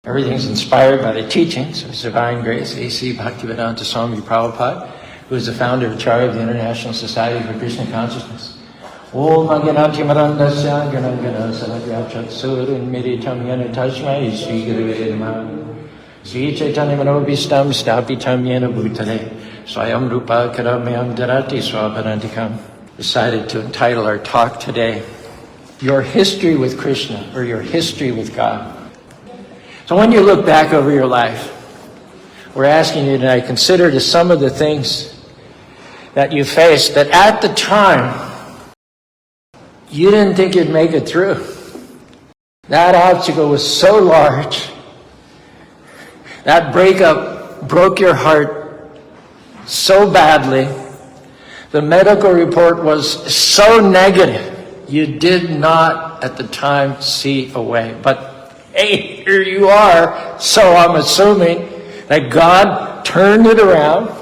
Everything's inspired by the teachings of His Divine Grace, A.C. Bhaktivedanta Swami Prabhupada, who is the founder of Charya of the International Society for Krishna Consciousness. Om Aganati Marandasya Ganangana Saladhyachat Surin Miritam Yana Tashmai Sri Gurave Namaha Sri Chaitanya Manobhistam Stapitam Yana Bhutale Swayam Rupa Karamayam Dharati Swaparantikam. Decided to entitle our talk today, Your History with Krishna, or Your History with God. So when you look back over your life, we're asking you tonight, consider to some of the things that you faced that at the time, you didn't think you'd make it through. That obstacle was so large. That breakup broke your heart so badly. The medical report was so negative. You did not at the time see a way. But hey, here you are. So I'm assuming that God turned it around.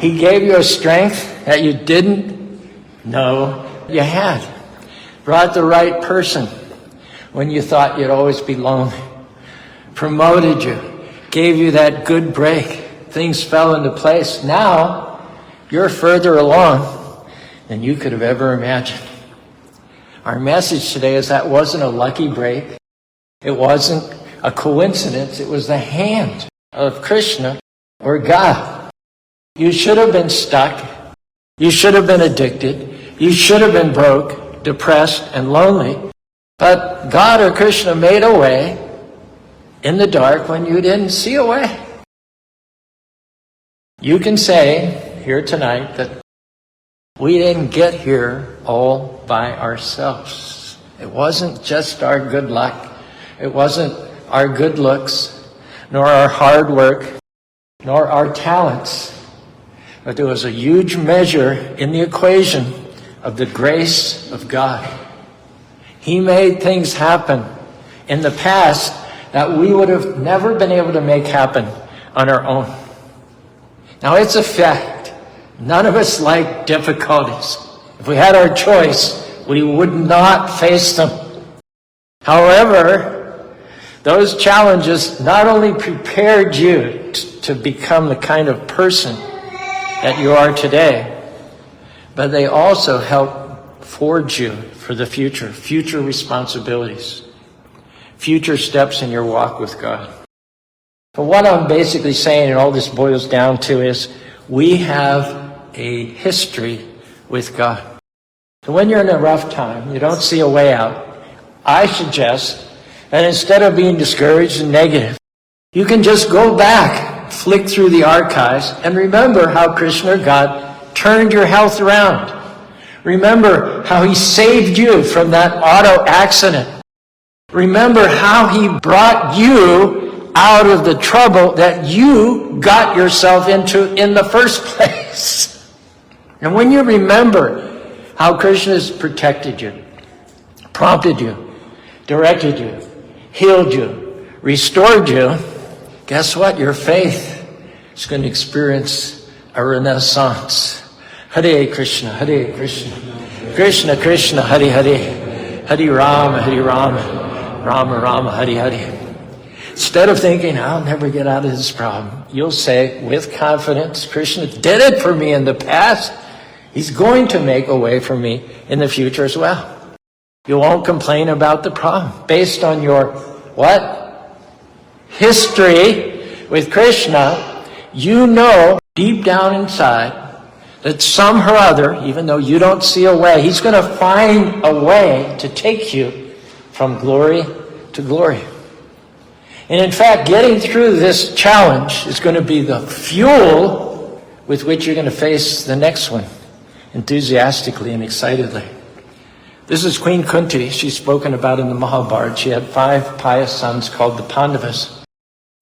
He gave you a strength that you didn't know you had. Brought the right person when you thought you'd always be lonely. Promoted you. Gave you that good break. Things fell into place. Now, you're further along than you could have ever imagined. Our message today is that wasn't a lucky break. It wasn't a coincidence. It was the hand of Krishna or God. You should have been stuck. You should have been addicted. You should have been broke, depressed, and lonely. But God or Krishna made a way in the dark when you didn't see a way. You can say here tonight that we didn't get here all by ourselves. It wasn't just our good luck. It wasn't our good looks, nor our hard work, nor our talents. But there was a huge measure in the equation of the grace of God. He made things happen in the past that we would have never been able to make happen on our own. Now it's a fact. None of us like difficulties. If we had our choice, we would not face them. However, those challenges not only prepared you to become the kind of person that you are today, but they also help forge you for the future responsibilities, future steps in your walk with God. But what I'm basically saying, and all this boils down to, is we have a history with God. So when you're in a rough time, you don't see a way out, I suggest that instead of being discouraged and negative, you can just go back, flick through the archives, and remember how Krishna or God turned your health around. Remember how He saved you from that auto accident. Remember how He brought you out of the trouble that you got yourself into in the first place. And when you remember how Krishna has protected you, prompted you, directed you, healed you, restored you, guess what? Your faith is going to experience a renaissance. Hare Krishna, Hare Krishna, Krishna Krishna, Hare Hare, Hare Rama, Rama Rama, Hare Hare. Instead of thinking, I'll never get out of this problem, you'll say with confidence, Krishna did it for me in the past. He's going to make a way for me in the future as well. You won't complain about the problem. Based on your, what? History with Krishna, you know deep down inside that somehow or other, even though you don't see a way, He's going to find a way to take you from glory to glory. And in fact, getting through this challenge is going to be the fuel with which you're going to face the next one, enthusiastically and excitedly. This is Queen Kunti. She's spoken about in the Mahabharata. She had 5 pious sons called the Pandavas.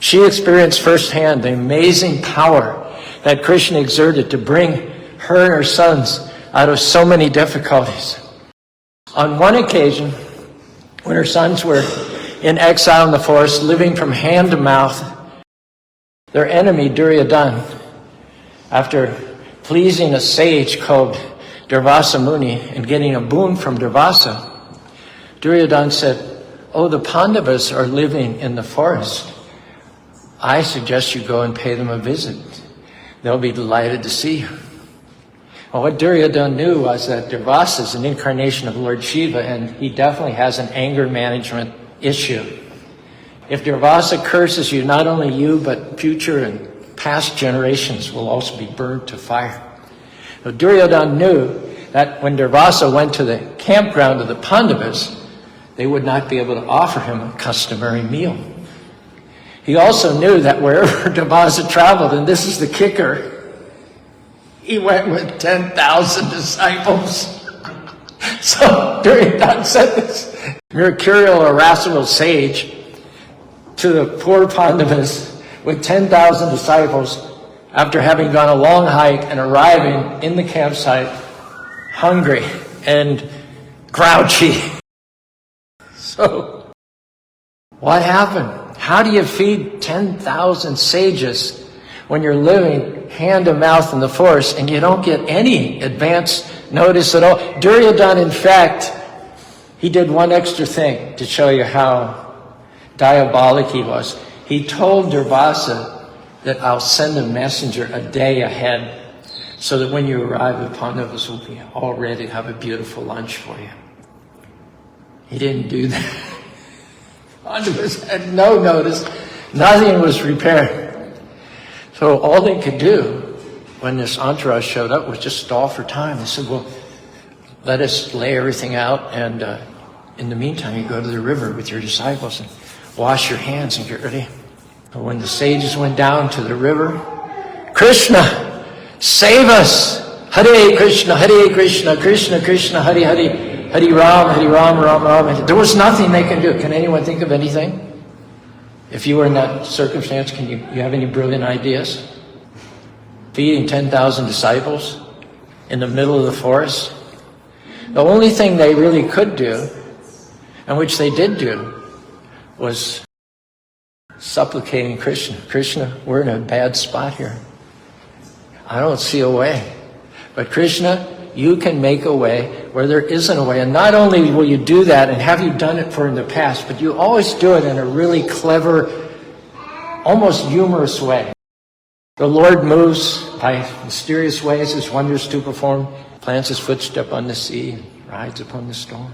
She experienced firsthand the amazing power that Krishna exerted to bring her and her sons out of so many difficulties. On one occasion, when her sons were in exile in the forest, living from hand to mouth, their enemy, Duryodhana, after pleasing a sage called Durvasa Muni and getting a boon from Durvasa, Duryodhana said, "Oh, the Pandavas are living in the forest. I suggest you go and pay them a visit. They'll be delighted to see you." Well, what Duryodhana knew was that Durvasa is an incarnation of Lord Shiva, and he definitely has an anger management issue. If Durvasa curses you, not only you, but future and past generations will also be burned to fire. So Duryodhana knew that when Durvasa went to the campground of the Pandavas, they would not be able to offer him a customary meal. He also knew that wherever Durvasa traveled, and this is the kicker, he went with 10,000 disciples. So Duryodhana said this mercurial, irascible sage to the poor Pandavas with 10,000 disciples after having gone a long hike and arriving in the campsite hungry and grouchy. So, what happened? How do you feed 10,000 sages when you're living hand to mouth in the forest and you don't get any advance notice at all? Duryodhana, in fact, he did one extra thing to show you how diabolic he was. He told Durvasa that I'll send a messenger a day ahead so that when you arrive, the Pandavas will be all ready to have a beautiful lunch for you. He didn't do that. Pandavas had no notice. Nothing was prepared. So all they could do when this entourage showed up was just stall for time. They said, well, let us lay everything out, and in the meantime, you go to the river with your disciples and wash your hands and get ready. But when the sages went down to the river, "Krishna, save us! Hare Krishna, Krishna Krishna, Hare Hare, Hare Ram, Ram Ram." There was nothing they can do. Can anyone think of anything? If you were in that circumstance, can you have any brilliant ideas? Feeding 10,000 disciples in the middle of the forest? The only thing they really could do, and which they did do, was supplicating Krishna. "Krishna, we're in a bad spot here. I don't see a way. But Krishna, you can make a way where there isn't a way." And not only will you do that, and have you done it for in the past, but you always do it in a really clever, almost humorous way. The Lord moves by mysterious ways, his wonders to perform, plants his footstep on the sea, rides upon the storm.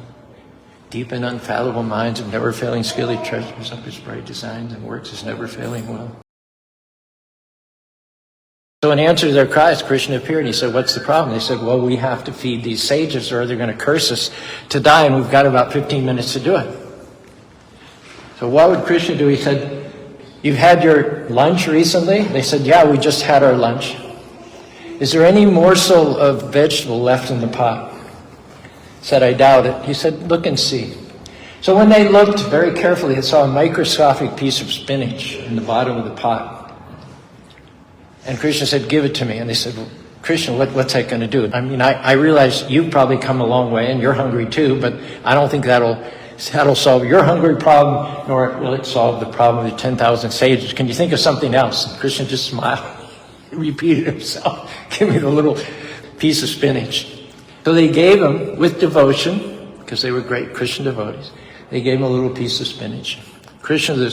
Deep and unfathomable minds of never-failing skill, he treasures up his bright designs and works his never-failing will. So in answer to their cries, Krishna appeared and he said, "What's the problem?" They said, "Well, we have to feed these sages or they're going to curse us to die, and we've got about 15 minutes to do it." So what would Krishna do? He said, "You've had your lunch recently?" They said, "Yeah, we just had our lunch." "Is there any morsel of vegetable left in the pot?" Said, "I doubt it." He said, "Look and see." So when they looked very carefully, they saw a microscopic piece of spinach in the bottom of the pot. And Krishna said, "Give it to me." And they said, "Well, Krishna, what's that going to do? I mean, I realize you've probably come a long way and you're hungry too, but I don't think that'll solve your hungry problem, nor will it solve the problem of the 10,000 sages. Can you think of something else?" And Krishna just smiled. He repeated himself, "Give me the little piece of spinach." So they gave him, with devotion, because they were great Krishna devotees, they gave him a little piece of spinach. Krishna,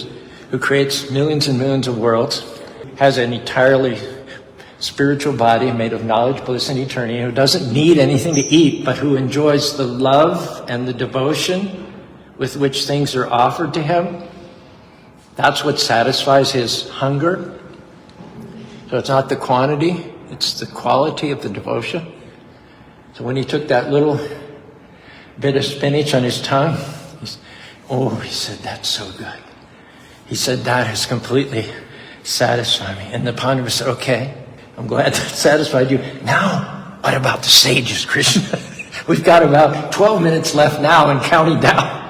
who creates millions and millions of worlds, has an entirely spiritual body made of knowledge, bliss, and eternity, who doesn't need anything to eat, but who enjoys the love and the devotion with which things are offered to him. That's what satisfies his hunger. So it's not the quantity, it's the quality of the devotion. So when he took that little bit of spinach on his tongue, he said, "That's so good." He said, "That has completely satisfied me." And the Pandava said, "Okay, I'm glad that satisfied you. Now, what about the sages, Krishna? We've got about 12 minutes left now and counting down."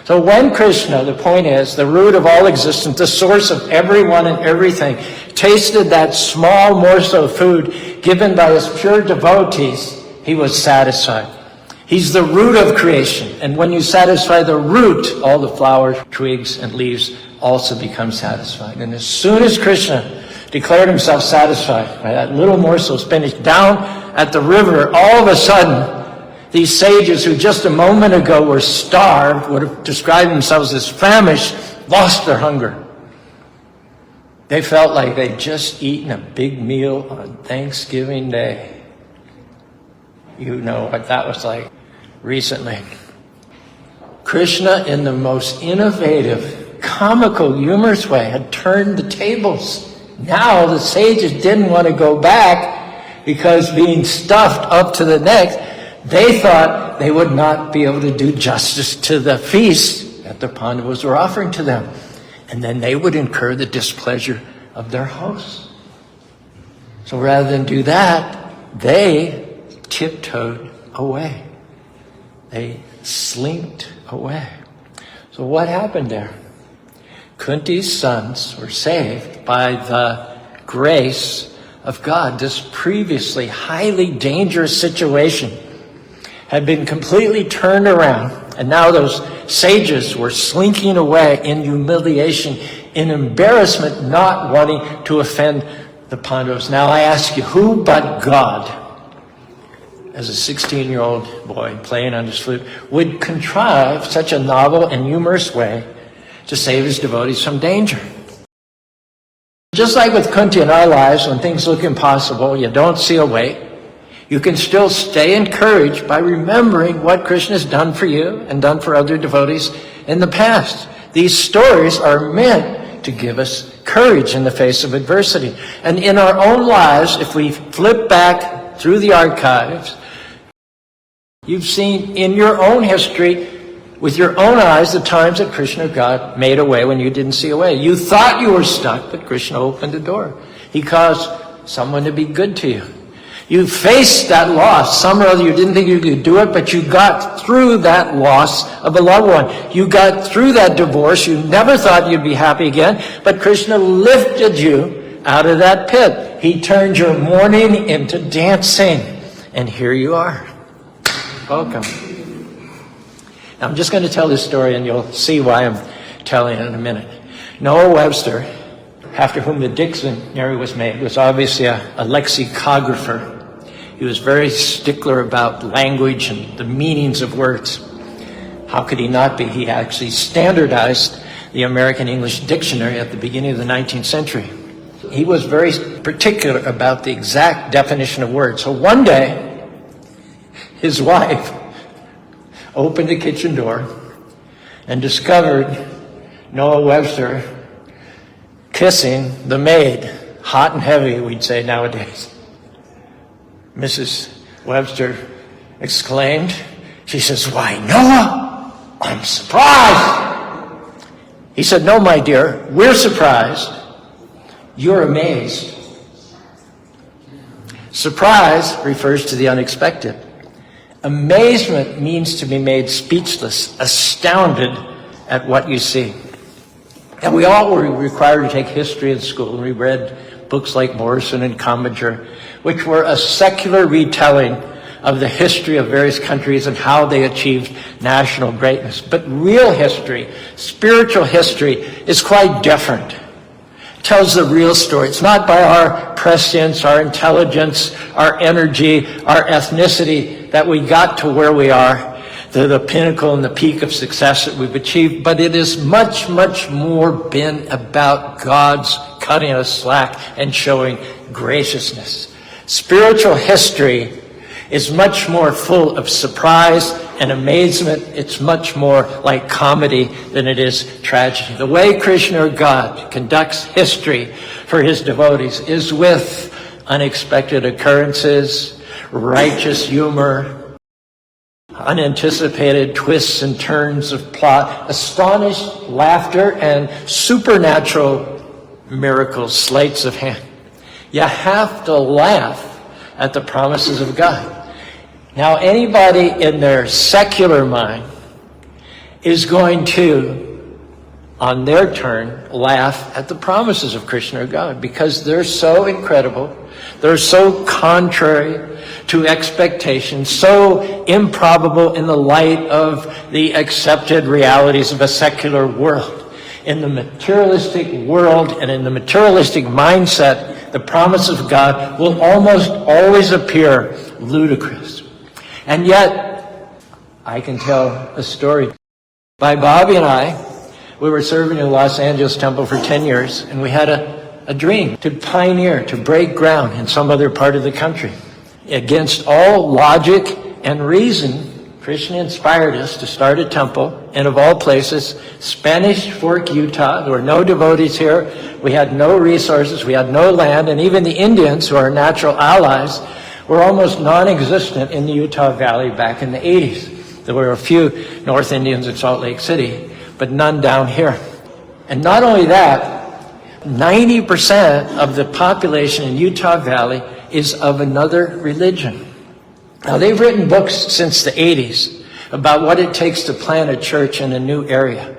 So when Krishna, the point is, the root of all existence, the source of everyone and everything, tasted that small morsel of food given by his pure devotees, he was satisfied. He's the root of creation. And when you satisfy the root, all the flowers, twigs, and leaves also become satisfied. And as soon as Krishna declared himself satisfied by that little morsel of spinach down at the river, all of a sudden, These sages who just a moment ago were starved, would have described themselves as famished, lost their hunger. They felt like they'd just eaten a big meal on Thanksgiving Day. You know what that was like recently. Krishna, in the most innovative, comical, humorous way, had turned the tables. Now the sages didn't want to go back because being stuffed up to the neck, they thought they would not be able to do justice to the feast that the Pandavas were offering to them. And then they would incur the displeasure of their hosts. So rather than do that, they tiptoed away. They slinked away. So what happened there? Kunti's sons were saved by the grace of God. This previously highly dangerous situation had been completely turned around, and now those sages were slinking away in humiliation, in embarrassment, not wanting to offend the Pandavas. Now I ask you, who but God, as a 16-year-old boy playing on his flute, would contrive such a novel and humorous way to save his devotees from danger? Just like with Kunti in our lives, when things look impossible, you don't see a way, you can still stay encouraged by remembering what Krishna has done for you and done for other devotees in the past. These stories are meant to give us courage in the face of adversity. And in our own lives, if we flip back through the archives, you've seen in your own history, with your own eyes, the times that Krishna God made a way when you didn't see a way. You thought you were stuck, but Krishna opened the door. He caused someone to be good to you. You faced that loss. Some or other you didn't think you could do it, but you got through that loss of a loved one. You got through that divorce. You never thought you'd be happy again, but Krishna lifted you out of that pit. He turned your mourning into dancing. And here you are. Welcome. Now, I'm just going to tell this story, and you'll see why I'm telling it in a minute. Noah Webster, after whom the dictionary was made, was obviously a lexicographer. He was very stickler about language and the meanings of words. How could he not be? He actually standardized the American English Dictionary at the beginning of the 19th century. He was very particular about the exact definition of words. So one day, his wife opened the kitchen door and discovered Noah Webster kissing the maid, hot and heavy, we'd say nowadays. Mrs. Webster exclaimed. She says, "Why, Noah, I'm surprised." He said, "No, my dear, we're surprised. You're amazed." Surprise refers to the unexpected. Amazement means to be made speechless, astounded at what you see. And we all were required to take history in school, and we read books like Morrison and Commager, which were a secular retelling of the history of various countries and how they achieved national greatness. But real history, spiritual history, is quite different. It tells the real story. It's not by our prescience, our intelligence, our energy, our ethnicity that we got to where we are, to the pinnacle and the peak of success that we've achieved, but it is much, much more been about God's cutting us slack and showing graciousness. Spiritual history is much more full of surprise and amazement. It's much more like comedy than it is tragedy. The way Krishna or God conducts history for his devotees is with unexpected occurrences, righteous humor, unanticipated twists and turns of plot, astonished laughter, and supernatural miracles, sleights of hand. You have to laugh at the promises of God. Now, anybody in their secular mind is going to, on their turn, laugh at the promises of Krishna or God because they're so incredible, they're so contrary to expectations, so improbable in the light of the accepted realities of a secular world. In the materialistic world and in the materialistic mindset, the promise of God will almost always appear ludicrous. And yet, I can tell a story. Bobby and I, we were serving in the Los Angeles temple for 10 years, and we had a dream to pioneer, to break ground in some other part of the country. Against all logic and reason, Krishna inspired us to start a temple, and of all places, Spanish Fork, Utah. There were no devotees here. We had no resources. We had no land. And even the Indians, who are natural allies, were almost non-existent in the Utah Valley back in the 80s. There were a few North Indians in Salt Lake City, but none down here. And not only that, 90% of the population in Utah Valley is of another religion. Now, they've written books since the 80s about what it takes to plant a church in a new area.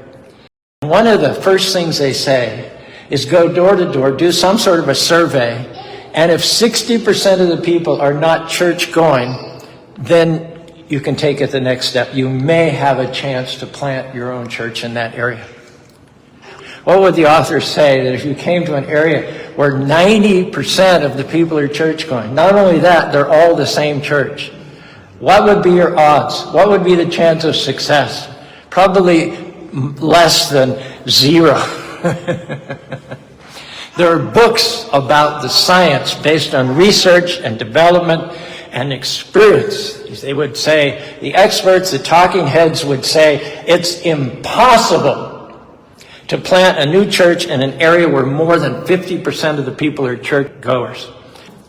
One of the first things they say is go door to door, do some sort of a survey, and if 60% of the people are not church going, then you can take it the next step. You may have a chance to plant your own church in that area. What would the authors say that if you came to an area where 90% of the people are church going, not only that, they're all the same church? What would be your odds? What would be the chance of success? Probably less than 0. There are books about the science based on research and development and experience. They would say, the experts, the talking heads would say, it's impossible to plant a new church in an area where more than 50% of the people are church goers.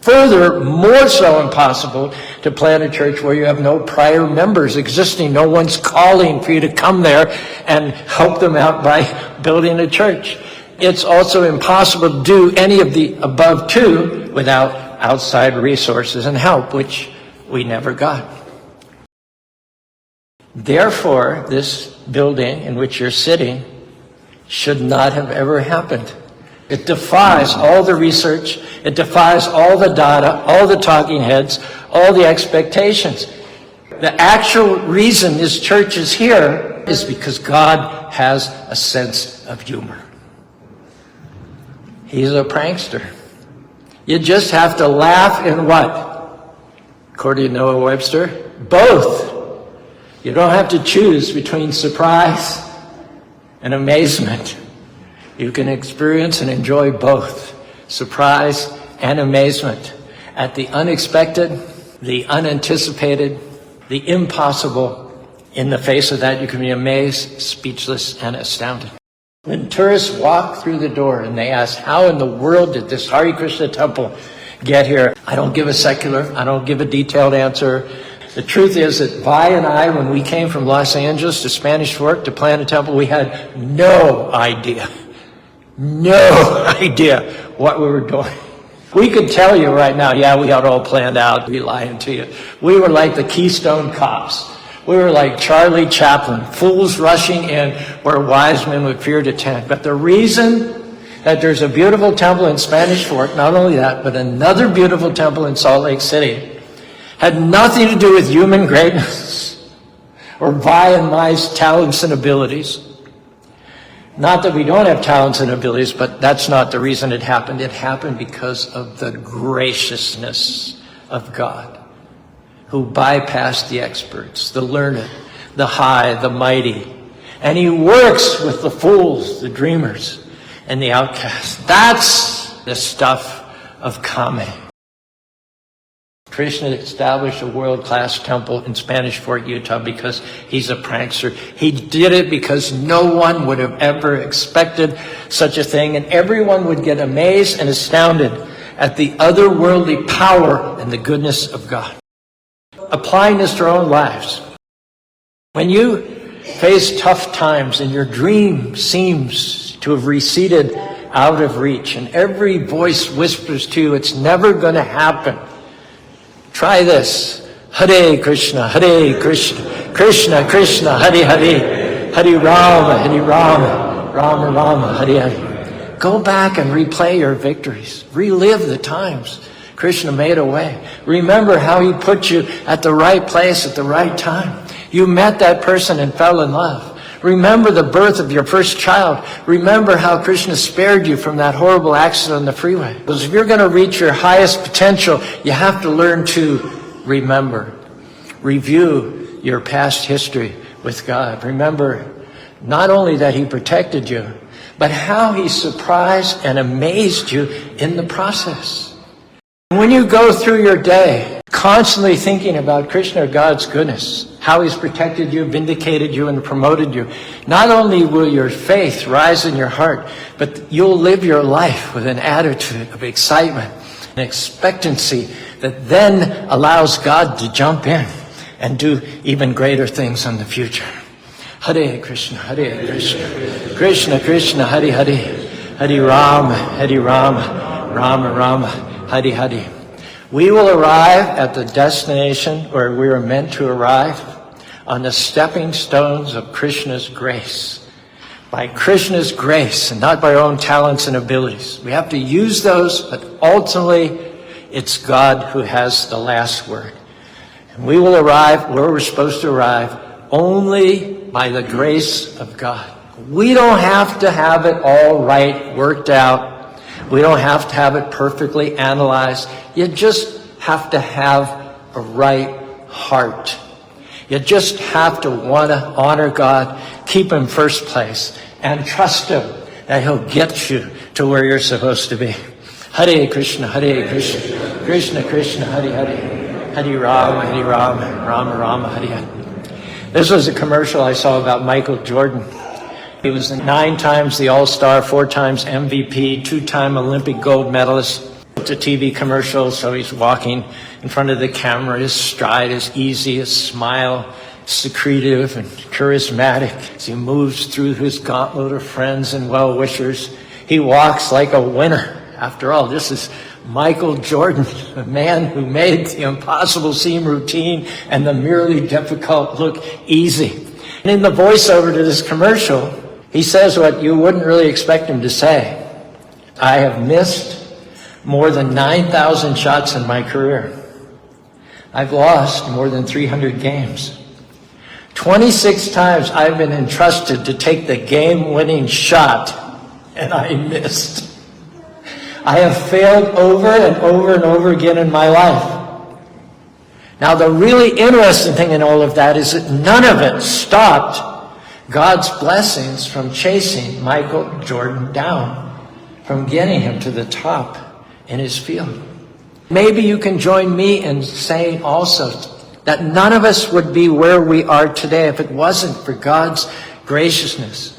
Further, more so impossible to plant a church where you have no prior members existing. No one's calling for you to come there and help them out by building a church. It's also impossible to do any of the above two without outside resources and help, which we never got. Therefore, this building in which you're sitting should not have ever happened. It defies all the research. It defies all the data, all the talking heads, all the expectations. The actual reason this church is here is because God has a sense of humor. He's a prankster. You just have to laugh in what? According to Noah Webster, both. You don't have to choose between surprise and amazement. You can experience and enjoy both surprise and amazement at the unexpected, the unanticipated, the impossible. In the face of that, you can be amazed, speechless, and astounded. When tourists walk through the door and they ask, how in the world did this Hare Krishna temple get here? I don't give a detailed answer. The truth is that Vi and I, when we came from Los Angeles to Spanish Fork to plant a temple, we had no idea what we were doing. We could tell you right now, yeah, we had it all planned out. We'd be lying to you. We were like the Keystone Cops. We were like Charlie Chaplin, fools rushing in where wise men would fear to tent. But the reason that there's a beautiful temple in Spanish Fork, not only that, but another beautiful temple in Salt Lake City, had nothing to do with human greatness or Vi and my talents and abilities. Not that we don't have talents and abilities, but that's not the reason it happened. It happened because of the graciousness of God, who bypassed the experts, the learned, the high, the mighty. And he works with the fools, the dreamers, and the outcasts. That's the stuff of Kame. Krishna established a world-class temple in Spanish Fork, Utah, because he's a prankster. He did it because no one would have ever expected such a thing, and everyone would get amazed and astounded at the otherworldly power and the goodness of God. Applying this to our own lives. When you face tough times and your dream seems to have receded out of reach, and every voice whispers to you, it's never going to happen. Try this. Hare Krishna, Krishna Krishna, Hare Hare, Hare Rama, Rama Rama, Hare Hare. Go back and replay your victories. Relive the times Krishna made a way. Remember how he put you at the right place at the right time. You met that person and fell in love. Remember the birth of your first child. Remember how Krishna spared you from that horrible accident on the freeway. Because if you're going to reach your highest potential, you have to learn to remember, review, your past history with God. Remember not only that he protected you, but how he surprised and amazed you in the process. When you go through your day, constantly thinking about Krishna, God's goodness, how he's protected you, vindicated you, and promoted you, not only will your faith rise in your heart, but you'll live your life with an attitude of excitement and expectancy that then allows God to jump in and do even greater things in the future. Hare Krishna, Hare Krishna, Krishna Krishna, Hare Hare, Hare Rama, Rama Rama, Hare Hare. We will arrive at the destination where we are meant to arrive on the stepping stones of Krishna's grace. By Krishna's grace and not by our own talents and abilities. We have to use those, but ultimately it's God who has the last word. And we will arrive where we're supposed to arrive only by the grace of God. We don't have to have it all right, worked out. We don't have to have it perfectly analyzed. You just have to have a right heart. You just have to want to honor God, keep him first place, and trust him that he'll get you to where you're supposed to be. Hare Krishna, Hare Krishna, Krishna Krishna, Hare Hare, Hare Rama, Rama Rama, Hare Hare. This was a commercial I saw about Michael Jordan. He was 9 times the All-Star, 4 times MVP, 2-time Olympic gold medalist. It's a TV commercial, so he's walking in front of the camera. His stride is easy, his smile secretive and charismatic as he moves through his gauntlet of friends and well-wishers. He walks like a winner. After all, this is Michael Jordan, a man who made the impossible seem routine and the merely difficult look easy. And in the voiceover to this commercial, he says what you wouldn't really expect him to say. I have missed more than 9,000 shots in my career. I've lost more than 300 games. 26 times I've been entrusted to take the game-winning shot, and I missed. I have failed over and over and over again in my life. Now, the really interesting thing in all of that is that none of it stopped God's blessings from chasing Michael Jordan down, from getting him to the top in his field. Maybe you can join me in saying also that none of us would be where we are today if it wasn't for God's graciousness.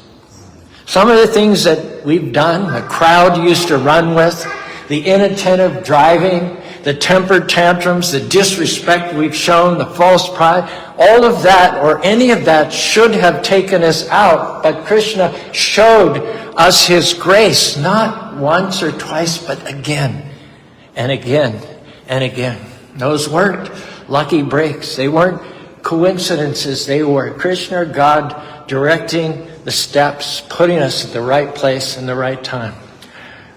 Some of the things that we've done, the crowd used to run with, the inattentive driving, the temper tantrums, the disrespect we've shown, the false pride, all of that or any of that should have taken us out. But Krishna showed us his grace, not once or twice, but again and again and again. Those weren't lucky breaks. They weren't coincidences. They were Krishna, God, directing the steps, putting us at the right place in the right time,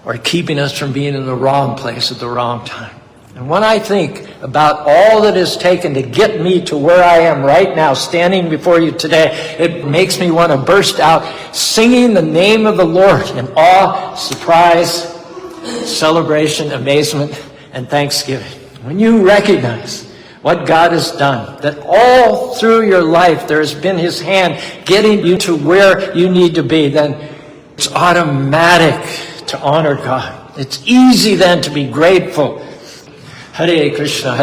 or keeping us from being in the wrong place at the wrong time. And when I think about all that is taken to get me to where I am right now, standing before you today, it makes me want to burst out singing the name of the Lord in awe, surprise, celebration, amazement, and thanksgiving. When you recognize what God has done, that all through your life there has been his hand getting you to where you need to be, then it's automatic to honor God. It's easy then to be grateful. Hare Krishna,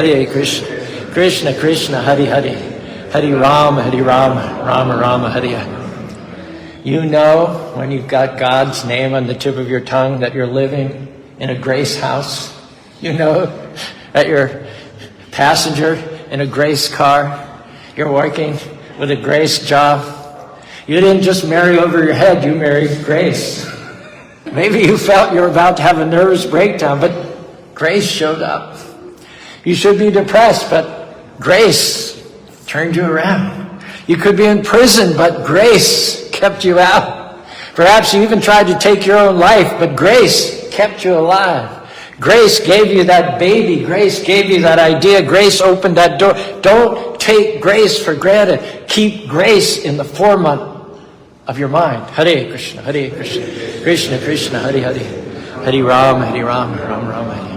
Krishna Krishna, Hare Hare, Hare Rama, Rama Rama, Hare Hare. You know when you've got God's name on the tip of your tongue that you're living in a grace house. You know that you're passenger in a grace car. You're working with a grace job. You didn't just marry over your head, you married grace. Maybe you felt you were about to have a nervous breakdown, but grace showed up. You should be depressed, but grace turned you around. You could be in prison, but grace kept you out. Perhaps you even tried to take your own life, but grace kept you alive. Grace gave you that baby. Grace gave you that idea. Grace opened that door. Don't take grace for granted. Keep grace in the forefront of your mind. Hare Krishna, Krishna Krishna, Hare Hare, Hare Rama, Rama Rama, Hare.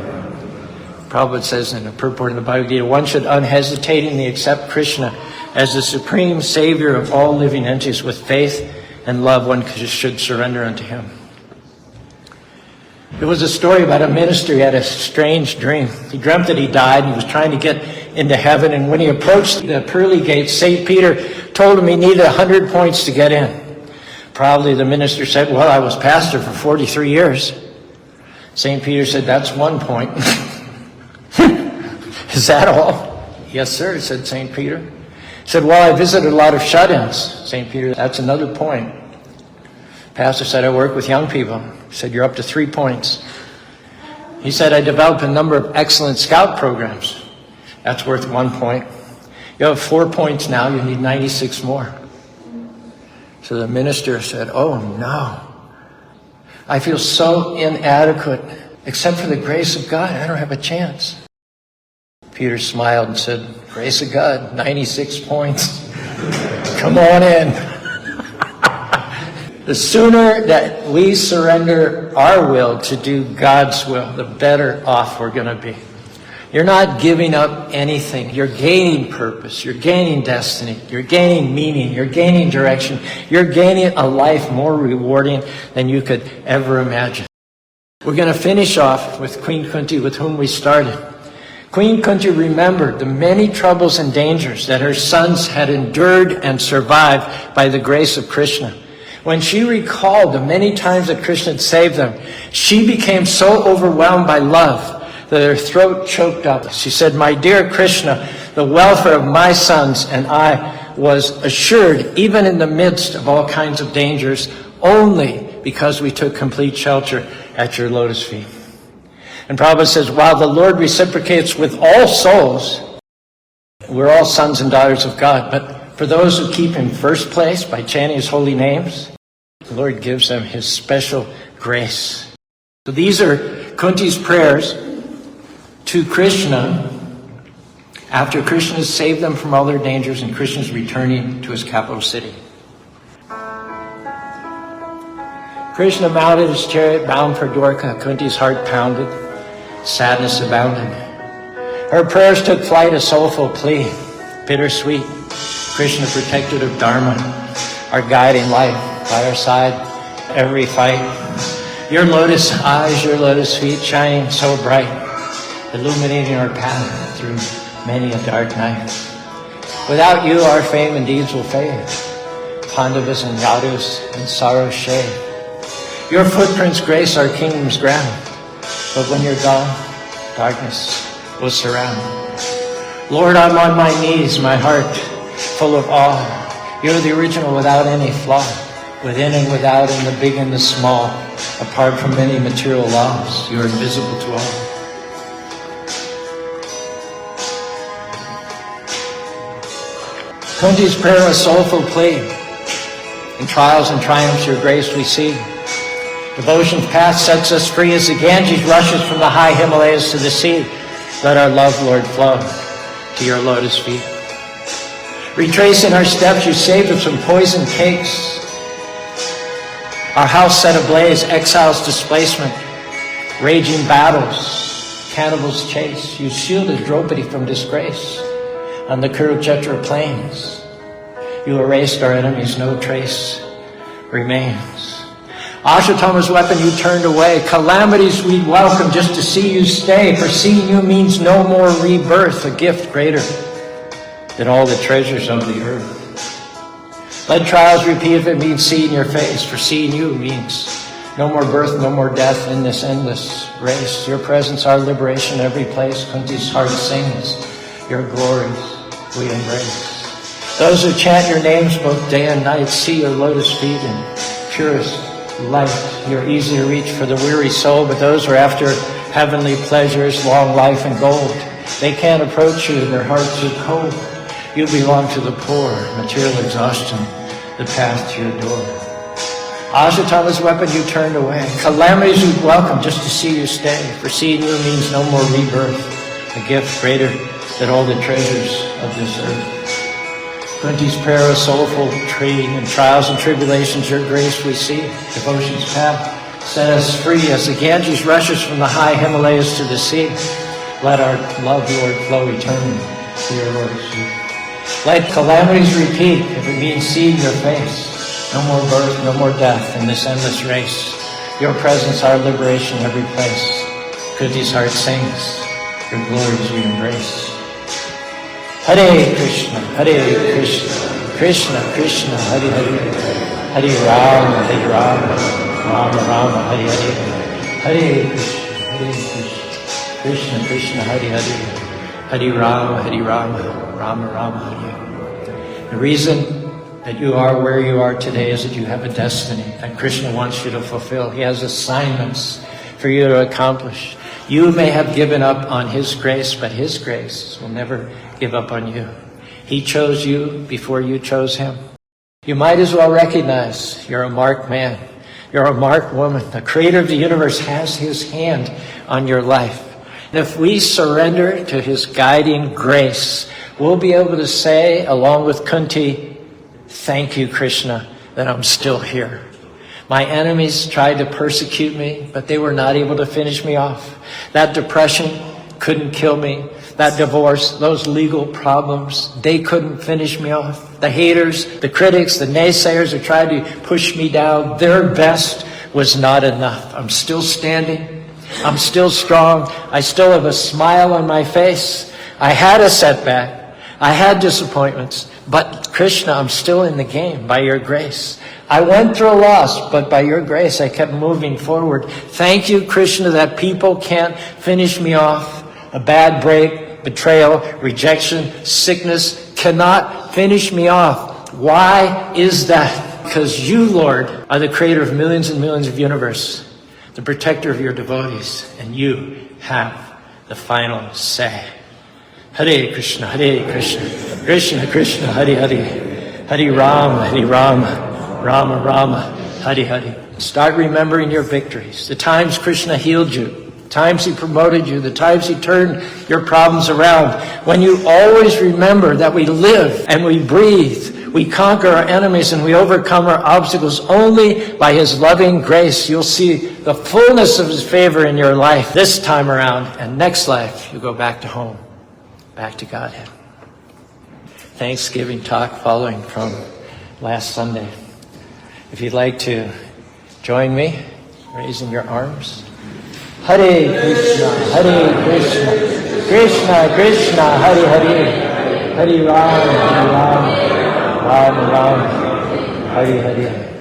Prabhupada says in the purport of the Bhagavad Gita, one should unhesitatingly accept Krishna as the supreme savior of all living entities. With faith and love, one should surrender unto him. There was a story about a minister. He had a strange dream. He dreamt that he died and he was trying to get into heaven. And when he approached the pearly gates, St. Peter told him he needed 100 points to get in. Probably the minister said, well, I was pastor for 43 years. St. Peter said, that's 1 point. Is that all? Yes, sir, said St. Peter. He said, well, I visited a lot of shut-ins. St. Peter, that's another point. Pastor said, I work with young people. He said, you're up to 3 points. He said, I developed a number of excellent scout programs. That's worth 1 point. You have 4 points now, you need 96 more. So the minister said, oh no, I feel so inadequate. Except for the grace of God, I don't have a chance. Peter smiled and said, grace of God, 96 points. Come on in. The sooner that we surrender our will to do God's will, the better off we're going to be. You're not giving up anything. You're gaining purpose. You're gaining destiny. You're gaining meaning. You're gaining direction. You're gaining a life more rewarding than you could ever imagine. We're going to finish off with Queen Kunti, with whom we started. Queen Kunti remembered the many troubles and dangers that her sons had endured and survived by the grace of Krishna. When she recalled the many times that Krishna had saved them, she became so overwhelmed by love that her throat choked up. She said, my dear Krishna, the welfare of my sons and I was assured even in the midst of all kinds of dangers only because we took complete shelter at your lotus feet. And Prabhupada says, while the Lord reciprocates with all souls, we're all sons and daughters of God, but for those who keep him first place by chanting his holy names, the Lord gives them his special grace. So these are Kunti's prayers to Krishna after Krishna has saved them from all their dangers and Krishna is returning to his capital city. Krishna mounted his chariot bound for Dwarka. Kunti's heart pounded. Sadness abounded. Her prayers took flight, a soulful plea. Bittersweet. Krishna, protector of Dharma, our guiding light, by our side, every fight. Your lotus eyes, your lotus feet shining so bright, illuminating our path through many a dark night. Without you, our fame and deeds will fade. Pandavas and Yadus in sorrow's shade. Your footprints grace our kingdom's ground. But when you're gone, darkness will surround. Lord, I'm on my knees, my heart full of awe. You're the original without any flaw. Within and without, in the big and the small. Apart from many material laws, you're invisible to all. Kunti's prayer was soulful plea. In trials and triumphs, your grace we see. Devotion's path sets us free as the Ganges rushes from the high Himalayas to the sea. Let our love, Lord, flow to your lotus feet. Retracing our steps, you saved us from poison cakes. Our house set ablaze, exiles' displacement, raging battles, cannibals' chase. You shielded Draupadi from disgrace on the Kurukshetra plains. You erased our enemies, no trace remains. Ashwatthama's weapon you turned away. Calamities we'd welcome just to see you stay. For seeing you means no more rebirth, a gift greater than all the treasures of the earth. Let trials repeat if it means seeing your face. For seeing you means no more birth, no more death in this endless race. Your presence, our liberation, every place. Kunti's heart sings your glories we embrace. Those who chant your names both day and night see your lotus feet in purest light. You're easy to reach for the weary soul, but those who are after heavenly pleasures, long life and gold, they can't approach you, their hearts are cold. You belong to the poor, material exhaustion, the path to your door. Ashwatthama's weapon you turned away. Calamities you welcome just to see you stay. For seeing you means no more rebirth, a gift greater than all the treasures of this earth. Kunti's prayer, a soulful tree. In trials and tribulations, your grace we see. Devotion's path set us free as the Ganges rushes from the high Himalayas to the sea. Let our love, Lord, flow eternally to your lotus feet. Let calamities repeat if it means seeing your face. No more birth, no more death in this endless race. Your presence, our liberation, every place. Kuti's heart sings, your glories we embrace. Hare Krishna, Krishna Krishna, Hare Hare, Hare Rama, Rama Rama, Hare Hare, Hare Krishna, Krishna Krishna, Hare Hare, Hare Rama, Rama Rama, Hare. The reason that you are where you are today is that you have a destiny that Krishna wants you to fulfill. He has assignments for you to accomplish. You may have given up on His grace, but His grace will never give up on you. He chose you before you chose Him. You might as well recognize you're a marked man. You're a marked woman. The Creator of the universe has His hand on your life. And if we surrender to His guiding grace, we'll be able to say, along with Kunti, thank you, Krishna, that I'm still here. My enemies tried to persecute me, but they were not able to finish me off. That depression couldn't kill me. That divorce, those legal problems, they couldn't finish me off. The haters, the critics, the naysayers who tried to push me down, their best was not enough. I'm still standing. I'm still strong. I still have a smile on my face. I had a setback. I had disappointments, but Krishna, I'm still in the game by your grace. I went through a loss, but by your grace, I kept moving forward. Thank you, Krishna, that people can't finish me off. A bad break, betrayal, rejection, sickness cannot finish me off. Why is that? Because you, Lord, are the creator of millions and millions of universe, the protector of your devotees, and you have the final say. Hare Krishna, Krishna Krishna, Hare Hare, Hare Rama, Rama Rama, Hare Hare. Start remembering your victories, the times Krishna healed you, the times He promoted you, the times He turned your problems around. When you always remember that we live and we breathe, we conquer our enemies and we overcome our obstacles only by His loving grace, you'll see the fullness of His favor in your life this time around, and next life you'll go back to home. Back to Godhead. Thanksgiving talk following from last Sunday. If you'd like to join me, raising your arms. Hare Krishna, Krishna Krishna, Hare Hare, Hare Rama, Rama Rama, Hare Hare.